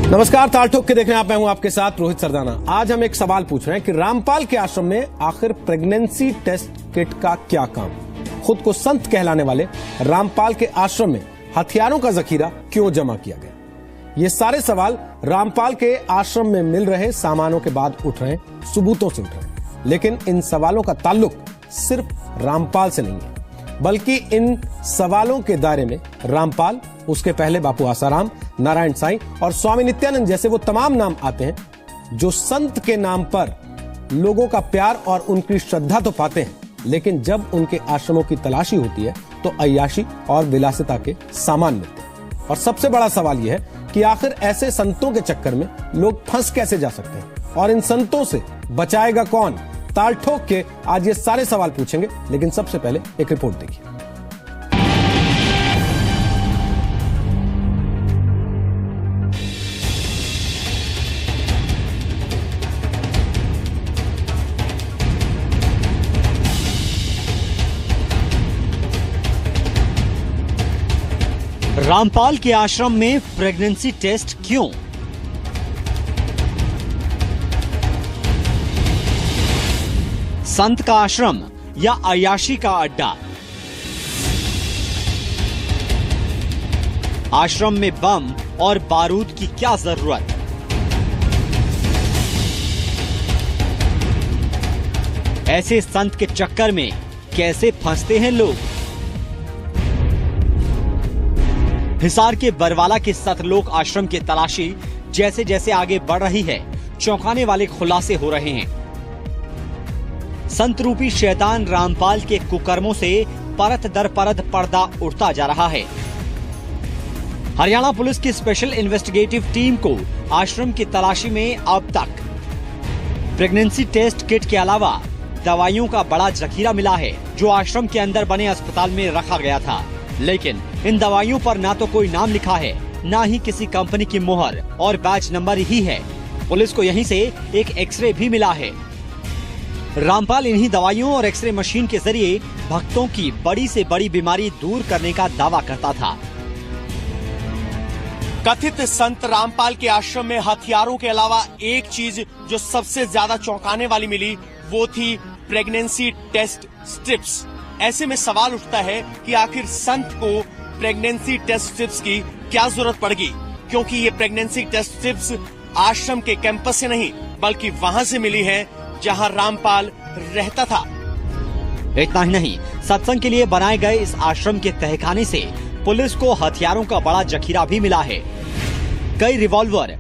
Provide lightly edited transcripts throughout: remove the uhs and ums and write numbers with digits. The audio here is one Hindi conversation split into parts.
नमस्कार, ताल ठोक के देखने आप, मैं हूं आपके साथ रोहित सरदाना। आज हम एक सवाल पूछ रहे हैं कि रामपाल के आश्रम में आखिर प्रेगनेंसी टेस्ट किट का क्या काम। खुद को संत कहलाने वाले रामपाल के आश्रम में हथियारों का जखीरा क्यों जमा किया गया? ये सारे सवाल रामपाल के आश्रम में मिल रहे सामानों के बाद उठ रहे हैं, सबूतों से उठ रहे हैं। लेकिन इन सवालों का ताल्लुक सिर्फ रामपाल से नहीं है, बल्कि इन सवालों के दायरे में रामपाल, उसके पहले बापू आसाराम, नारायण साईं और स्वामी नित्यानंद जैसे वो तमाम नाम आते हैं जो संत के नाम पर लोगों का प्यार और उनकी श्रद्धा तो पाते हैं, लेकिन जब उनके आश्रमों की तलाशी होती है तो अय्याशी और विलासिता के सामान मिलते हैं। और सबसे बड़ा सवाल यह है कि आखिर ऐसे संतों के चक्कर में लोग फंस कैसे जा सकते हैं और इन संतों से बचाएगा कौन? ताल ठोक के आज ये सारे सवाल पूछेंगे, लेकिन सबसे पहले एक रिपोर्ट देखिए। रामपाल के आश्रम में प्रेगनेंसी टेस्ट क्यों? संत का आश्रम या अय्याशी का अड्डा? आश्रम में बम और बारूद की क्या जरूरत? ऐसे संत के चक्कर में कैसे फंसते हैं लोग? हिसार के बरवाला के सतलोक आश्रम की तलाशी जैसे जैसे आगे बढ़ रही है, चौंकाने वाले खुलासे हो रहे हैं। संत रूपी शैतान रामपाल के कुकर्मों से परत दर परत पर्दा उठता जा रहा है। हरियाणा पुलिस की स्पेशल इन्वेस्टिगेटिव टीम को आश्रम की तलाशी में अब तक प्रेगनेंसी टेस्ट किट के अलावा दवाइयों का बड़ा जखीरा मिला है, जो आश्रम के अंदर बने अस्पताल में रखा गया था। लेकिन इन दवाइयों पर ना तो कोई नाम लिखा है, ना ही किसी कंपनी की मोहर और बैच नंबर ही है। पुलिस को यहीं से एक एक्सरे भी मिला है। रामपाल इन्हीं दवाइयों और एक्सरे मशीन के जरिए भक्तों की बड़ी से बड़ी बीमारी दूर करने का दावा करता था। कथित संत रामपाल के आश्रम में हथियारों के अलावा एक चीज जो सबसे ज्यादा चौंकाने वाली मिली, वो थी प्रेगनेंसी टेस्ट स्ट्रिप्स। ऐसे में सवाल उठता है कि आखिर संत को प्रेगनेंसी टेस्ट स्ट्रिप्स की क्या जरूरत पड़गी, क्योंकि ये प्रेगनेंसी टेस्ट स्ट्रिप्स आश्रम के कैंपस से नहीं बल्कि वहां से मिली है जहां रामपाल रहता था। इतना ही नहीं, सत्संग के लिए बनाए गए इस आश्रम के तहखाने से पुलिस को हथियारों का बड़ा जखीरा भी मिला है। कई रिवॉल्वर,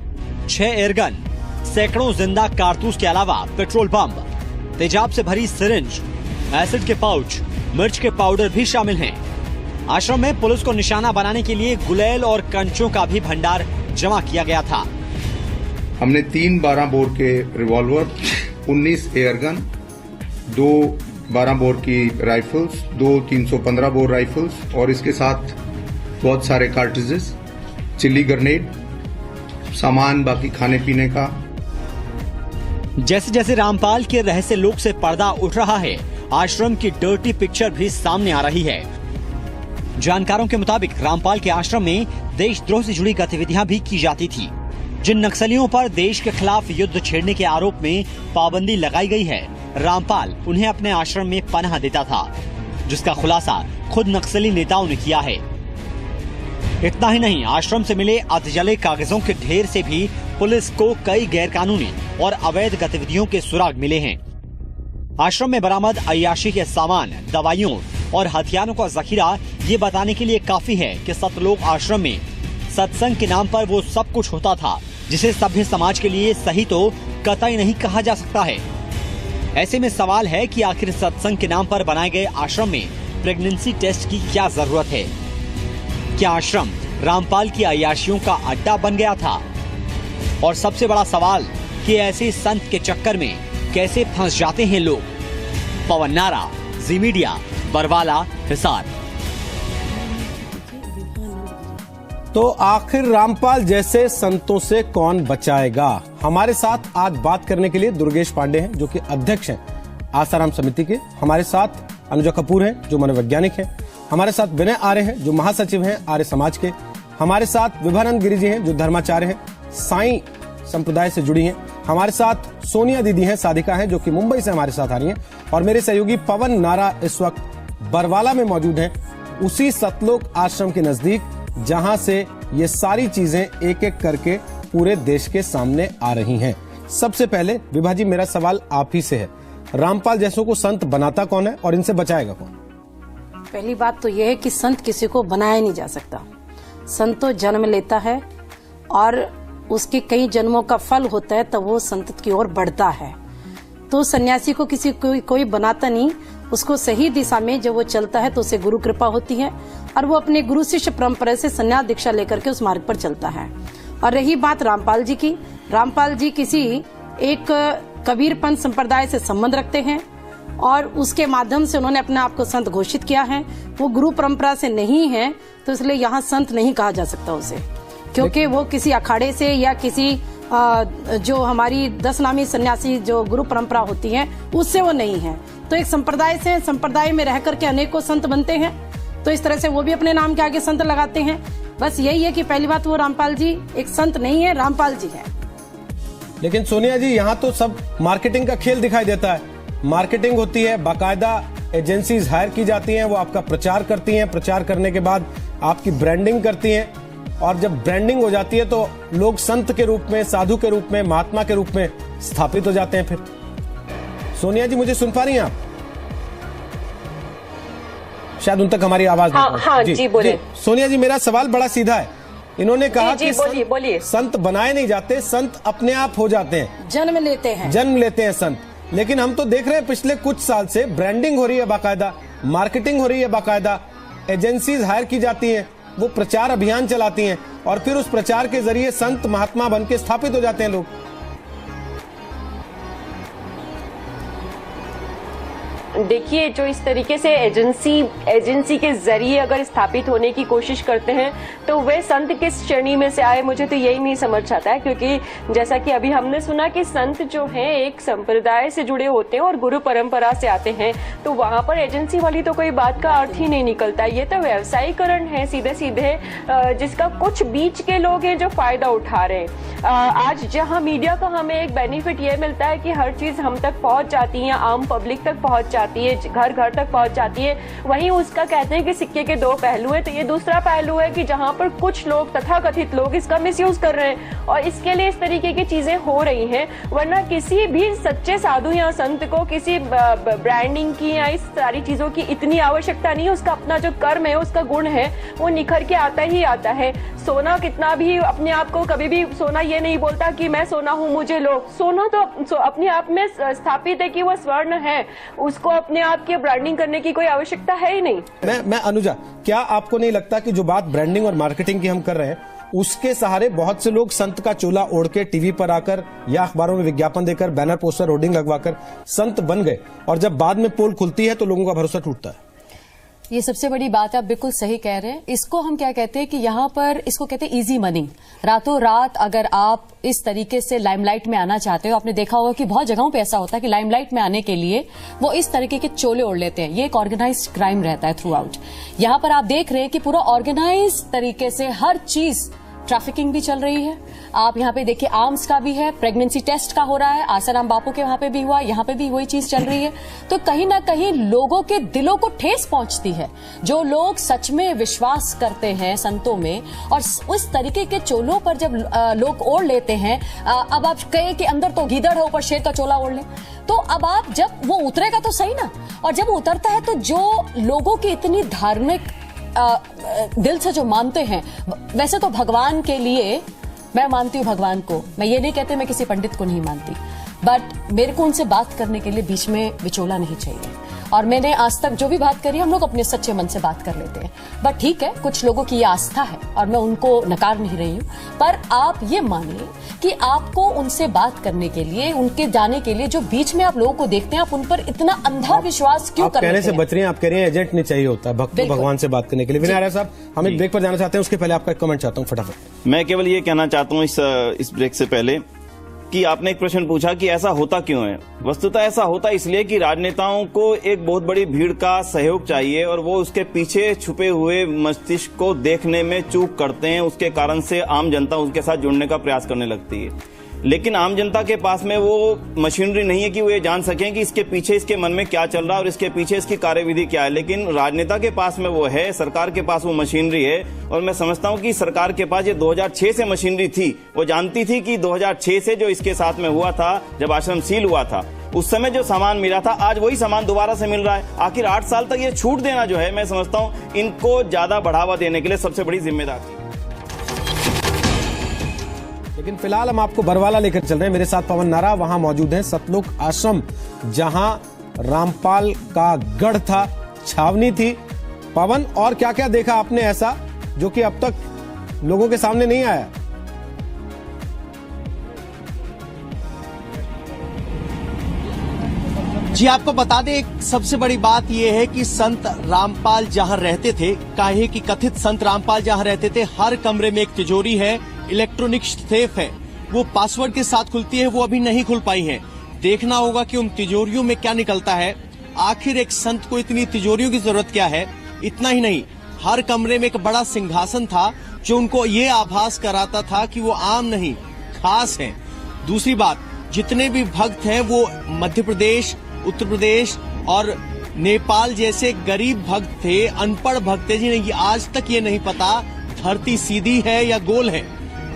6 एयरगन, सैकड़ों जिंदा कारतूस के अलावा पेट्रोल बम, तेजाब से भरी सिरिंज, एसिड के पाउच, मिर्च के पाउडर भी शामिल हैं। आश्रम में पुलिस को निशाना बनाने के लिए गुलेल और कंचों का भी भंडार जमा किया गया था। हमने 3 12 बोर के रिवॉल्वर, 19 एयरगन, 2 12 बोर की राइफल्स, 2 315 बोर राइफल्स और इसके साथ बहुत सारे कार्ट्रिजेस, चिल्ली ग्रेनेड, सामान बाकी खाने पीने का। जैसे जैसे रामपाल के रहस्य लोक से पर्दा उठ रहा है, आश्रम की डर्टी पिक्चर भी सामने आ रही है। जानकारों के मुताबिक रामपाल के आश्रम में देशद्रोह से जुड़ी गतिविधियां भी की जाती थी। जिन नक्सलियों पर देश के खिलाफ युद्ध छेड़ने के आरोप में पाबंदी लगाई गई है, रामपाल उन्हें अपने आश्रम में पनाह देता था, जिसका खुलासा खुद नक्सली नेताओं ने किया है। इतना ही नहीं, आश्रम से मिले अधजले कागजों के ढेर से भी पुलिस को कई गैरकानूनी और अवैध गतिविधियों के सुराग मिले हैं। आश्रम में बरामद अय्याशी के सामान, दवाइयों और हथियारों का जखीरा ये बताने के लिए काफी है कि सतलोक आश्रम में सत्संग के नाम पर वो सब कुछ होता था, जिसे सभ्य समाज के लिए सही तो कतई नहीं कहा जा सकता है। ऐसे में सवाल है कि आखिर सत्संग के नाम पर बनाए गए आश्रम में प्रेगनेंसी टेस्ट की क्या जरूरत है? क्या आश्रम रामपाल की अय्याशियों का अड्डा बन गया था? और सबसे बड़ा सवाल कि ऐसे संत के चक्कर में कैसे फंस जाते हैं लोग? पवन नारा, जी मीडिया, बरवाला, हिसार। तो आखिर रामपाल जैसे संतों से कौन बचाएगा? हमारे साथ आज बात करने के लिए दुर्गेश पांडे हैं, जो कि अध्यक्ष हैं आसाराम समिति के। हमारे साथ अनुजा कपूर हैं, जो मनोवैज्ञानिक हैं। हमारे साथ विनय आर्य हैं, जो महासचिव हैं आर्य समाज के। हमारे साथ विभानंद गिरि जी हैं, जो धर्माचार्य हैं। साईं संप्रदाय से जुड़ी हैं। हमारे साथ सोनिया दीदी हैं, साधिका हैं, जो कि मुंबई से हमारे साथ आ रही हैं, और मेरे सहयोगी पवन नारा इस वक्त बरवाला में मौजूद हैं, उसी सतलोक आश्रम के नजदीक, जहां से ये सारी चीजें एक एक करके पूरे देश के सामने आ रही हैं। सबसे पहले विभा जी, मेरा सवाल आप ही से है, रामपाल जैसों को संत बनाता कौन है और इनसे बचाएगा कौन? पहली बात तो यह है कि संत किसी को बनाया नहीं जा सकता। संत तो जन्म लेता है और उसके कई जन्मों का फल होता है, तब वो संत की ओर बढ़ता है। तो सन्यासी को किसी कोई बनाता नहीं, उसको सही दिशा में जब वो चलता है तो उसे गुरु कृपा होती है और वो अपने गुरु शिष्य परंपरा से संन्यास दीक्षा लेकर के उस मार्ग पर चलता है। और रही बात रामपाल जी की, रामपाल जी किसी एक कबीरपंथ संप्रदाय से संबंध रखते हैं और उसके माध्यम से उन्होंने अपने आप को संत घोषित किया है। वो गुरु परंपरा से नहीं है, तो इसलिए यहाँ संत नहीं कहा जा सकता उसे, क्योंकि वो किसी अखाड़े से या किसी जो हमारी 10 नामी सन्यासी जो गुरु परंपरा होती है उससे वो नहीं है। तो एक संप्रदाय से, संप्रदाय में रह करके अनेकों संत बनते हैं, तो इस तरह से वो भी अपने नाम के आगे संत लगाते हैं। बस यही है कि पहली बात, वो रामपाल जी एक संत नहीं है, रामपाल जी है। लेकिन सोनिया जी, यहाँ तो सब मार्केटिंग का खेल दिखाई देता है। मार्केटिंग होती है, बाकायदा एजेंसीज हायर की जाती हैं, वो आपका प्रचार करती हैं, प्रचार करने के बाद आपकी ब्रांडिंग करती हैं, और जब ब्रांडिंग हो जाती है तो लोग संत के रूप में, साधु के रूप में, महात्मा के रूप में स्थापित हो जाते हैं। फिर सोनिया जी, मुझे सुन पा रही हैं आप? शायद उन तक हमारी आवाज नहीं पहुंची। हाँ, जी बोलिए। सोनिया जी, मेरा सवाल बड़ा सीधा है। इन्होंने कहा कि बोलिए। संत बनाए नहीं जाते, संत अपने आप हो जाते हैं, जन्म लेते हैं संत। लेकिन हम तो देख रहे हैं पिछले कुछ साल से ब्रांडिंग हो रही है, बाकायदा मार्केटिंग हो रही है, बाकायदा एजेंसीज हायर की जाती हैं, वो प्रचार अभियान चलाती हैं, और फिर उस प्रचार के जरिए संत महात्मा बन के स्थापित हो जाते हैं लोग। देखिए, जो इस तरीके से एजेंसी के जरिए अगर स्थापित होने की कोशिश करते हैं तो वे संत किस श्रेणी में से आए, मुझे तो यही नहीं समझ आता है। क्योंकि जैसा कि अभी हमने सुना कि संत जो हैं एक संप्रदाय से जुड़े होते हैं और गुरु परंपरा से आते हैं, तो वहां पर एजेंसी वाली तो कोई बात का अर्थ ही नहीं निकलता। ये तो व्यवसायीकरण है सीधे सीधे, जिसका कुछ बीच के लोग हैं जो फायदा उठा रहे हैं। आज जहां मीडिया का हमें एक बेनिफिट ये मिलता है कि हर चीज हम तक पहुंच जाती है, आम पब्लिक तक पहुंच जाती है, घर घर तक पहुंच जाती है, वहीं उसका कहते हैं कि सिक्के के दो पहलू है। तो ये दूसरा पहलू है कि जहां पर कुछ लोग, तथाकथित लोग, इसका मिसयूज कर रहे हैं और इसके लिए इस तरीके की चीजें हो रही हैं। वरना किसी भी सच्चे साधु या संत को किसी ब्रांडिंग की या इस सारी चीजों की इतनी आवश्यकता नहीं है। उसका अपना जो कर्म है, उसका गुण है, वो निखर के आता ही आता है। सोना कितना भी अपने आप को, कभी भी सोना ये नहीं बोलता कि मैं सोना हूं, मुझे लो। सोना तो अपने आप में स्थापित है कि वह स्वर्ण है, उसको अपने आप की ब्रांडिंग करने की कोई आवश्यकता है ही नहीं। मैं अनुजा, क्या आपको नहीं लगता कि जो बात ब्रांडिंग और मार्केटिंग की हम कर रहे हैं, उसके सहारे बहुत से लोग संत का चोला ओढ़ के टीवी पर आकर या अखबारों में विज्ञापन देकर, बैनर पोस्टर होर्डिंग लगवाकर संत बन गए, और जब बाद में पोल खुलती है तो लोगों का भरोसा टूटता है? ये सबसे बड़ी बात, आप बिल्कुल सही कह रहे हैं। इसको हम क्या कहते हैं कि यहाँ पर इसको कहते हैं इजी मनी। रातों रात अगर आप इस तरीके से लाइमलाइट में आना चाहते हो, आपने देखा होगा कि बहुत जगहों पे ऐसा होता है कि लाइमलाइट में आने के लिए वो इस तरीके के चोले ओढ़ लेते हैं। ये एक ऑर्गेनाइज्ड क्राइम रहता है थ्रू आउट। यहाँ पर आप देख रहे हैं कि पूरा ऑर्गेनाइज तरीके से हर चीज, ट्रैफिकिंग भी चल रही है। आप यहाँ पे देखिए, आर्म्स का भी है, प्रेगनेंसी टेस्ट का हो रहा है, आसाराम बापू के वहां पे भी हुआ, यहाँ पे भी वही चीज चल रही है। तो कहीं ना कहीं लोगों के दिलों को ठेस पहुंचती है। जो लोग सच में विश्वास करते हैं संतों में, और उस तरीके के चोलों पर जब लोग ओढ़ लेते हैं, अब आप कहे कि अंदर तो गीदड़ है, ऊपर शेर का चोला ओढ़ ले, तो अब आप जब वो उतरेगा तो सही ना, और जब उतरता है तो जो लोगों की इतनी धार्मिक दिल से जो मानते हैं, वैसे तो भगवान के लिए मैं मानती हूँ भगवान को, मैं ये नहीं कहती मैं किसी पंडित को नहीं मानती, बट मेरे को उनसे बात करने के लिए बीच में विचोला नहीं चाहिए। और मैंने आज तक जो भी बात करी, हम लोग अपने सच्चे मन से बात कर लेते हैं। बट ठीक है, कुछ लोगों की ये आस्था है और मैं उनको नकार नहीं रही हूँ, पर आप ये मानिए कि आपको उनसे बात करने के लिए, उनके जाने के लिए जो बीच में आप लोगों को देखते हैं, आप उन पर इतना अंधा विश्वास क्यों करते हैं? कहने से बच रही हैं, आप कह रही हैं एजेंट नहीं चाहिए होता भक्त भगवान से बात करने के लिए। विनय आर्य साहब, हम एक ब्रेक पर जाना चाहते हैं, उसके पहले आपका एक कमेंट चाहता हूँ फटाफट। मैं केवल ये कहना चाहता हूँ इस ब्रेक से पहले कि आपने एक प्रश्न पूछा कि ऐसा होता क्यों है। वस्तुतः ऐसा होता इसलिए कि राजनेताओं को एक बहुत बड़ी भीड़ का सहयोग चाहिए और वो उसके पीछे छुपे हुए मस्तिष्क को देखने में चूक करते हैं। उसके कारण से आम जनता उसके साथ जुड़ने का प्रयास करने लगती है। लेकिन आम जनता के पास में वो मशीनरी नहीं है कि वो ये जान सकें कि इसके पीछे इसके मन में क्या चल रहा है और इसके पीछे इसकी कार्यविधि क्या है। लेकिन राजनेता के पास में वो है, सरकार के पास वो मशीनरी है। और मैं समझता हूं कि सरकार के पास ये 2006 से मशीनरी थी। वो जानती थी कि 2006 से जो इसके साथ में हुआ था, जब आश्रम सील हुआ था, उस समय जो सामान मिला था, आज वही सामान दोबारा से मिल रहा है। आखिर 8 साल तक ये छूट देना जो है, मैं समझता हूं इनको ज्यादा बढ़ावा देने के लिए सबसे बड़ी जिम्मेदारी थी। लेकिन फिलहाल हम आपको बरवाला लेकर चल रहे हैं। मेरे साथ पवन नारा वहां मौजूद हैं। सतलुक आश्रम जहां रामपाल का गढ़ था, छावनी थी। पवन, और क्या क्या देखा आपने ऐसा जो कि अब तक लोगों के सामने नहीं आया? जी, आपको बता दें, एक सबसे बड़ी बात यह है कि संत रामपाल जहां रहते थे, काहे कि कथित संत रामपाल जहां रहते थे, हर कमरे में एक तिजोरी है, इलेक्ट्रॉनिक सेफ है, वो पासवर्ड के साथ खुलती है, वो अभी नहीं खुल पाई है। देखना होगा कि उन तिजोरियों में क्या निकलता है। आखिर एक संत को इतनी तिजोरियों की जरूरत क्या है? इतना ही नहीं, हर कमरे में एक बड़ा सिंहासन था जो उनको ये आभास कराता था कि वो आम नहीं, खास है। दूसरी बात, जितने भी भक्त हैं वो मध्य प्रदेश, उत्तर प्रदेश और नेपाल जैसे गरीब भक्त थे, अनपढ़ भक्त थे, जिन्हें आज तक ये नहीं पता धरती सीधी है या गोल है।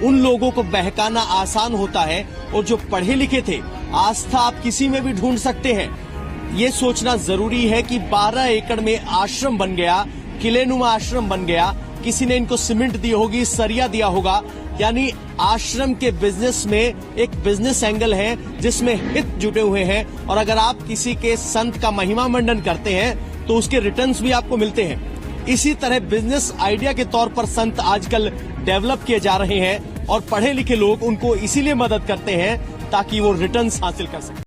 उन लोगों को बहकाना आसान होता है, और जो पढ़े लिखे थे, आस्था आप किसी में भी ढूंढ सकते हैं। ये सोचना जरूरी है कि 12 एकड़ में आश्रम बन गया, किलेनुमा आश्रम बन गया, किसी ने इनको सीमेंट दी होगी, सरिया दिया होगा, यानी आश्रम के बिजनेस में एक बिजनेस एंगल है जिसमें हित जुटे हुए हैं। और अगर आप किसी के संत का महिमा मंडन करते हैं तो उसके रिटर्न्स भी आपको मिलते हैं। इसी तरह बिजनेस आइडिया के तौर पर संत आजकल डेवलप किए जा रहे हैं और पढ़े लिखे लोग उनको इसीलिए मदद करते हैं ताकि वो रिटर्न्स हासिल कर सकें।